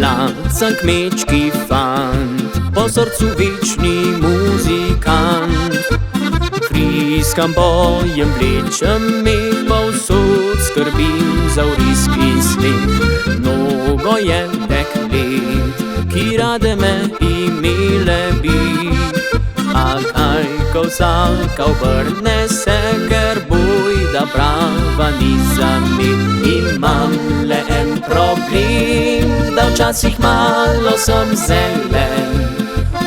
Lacan kmečki fant, po srcu večni muzikant. Friskam bojem vlečem med, povsod skrbim za vriski svet. Mnogo je deklet, ki rade me imele bi, a kaj, ko vsaka obrne se, ker bojda prava ni za me. Imam le en problem, da včasih malo sem zelen.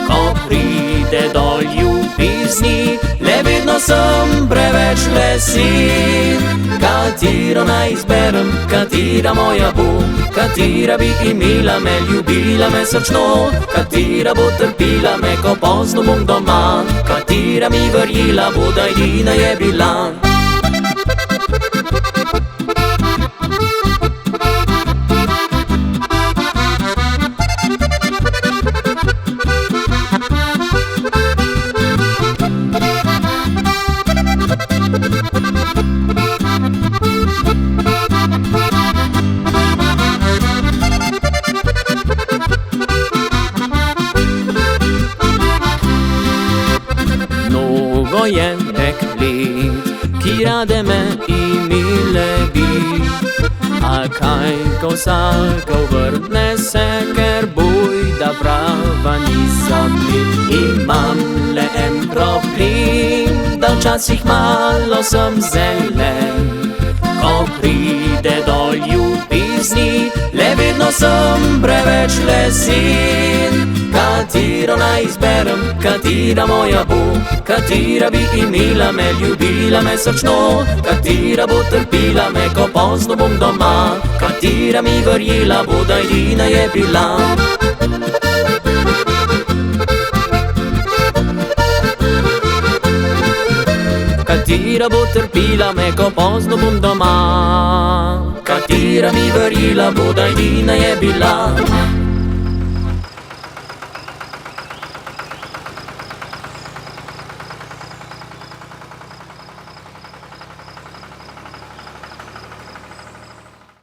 Ko pride do ljubezni, le vedno sem preveč lesen. Katero naj izberem, katera moja bo, katera bi imela me, ljubila me srčno, katera bo trpila me, ko pozno bom doma, katera mi verjela bo, da edina je bila. Mnogo je deklet, ki rade me imele bi, a kaj, ko vsaka obrne se, ker bojda prava ni za me. Imam le en problem, da včasih malo sem zelen. Ko pride do ljubezni, le vedno sem preveč lesen. Katero naj izberem, katera moja bo, katera bi imela me, ljubila me srčno, katera bo trpila me, ko pozno bom doma, katera mi verjela bo, da edina je bila. Katera bo trpila me, ko pozno bom doma, katera mi verjela bo, da edina je bila.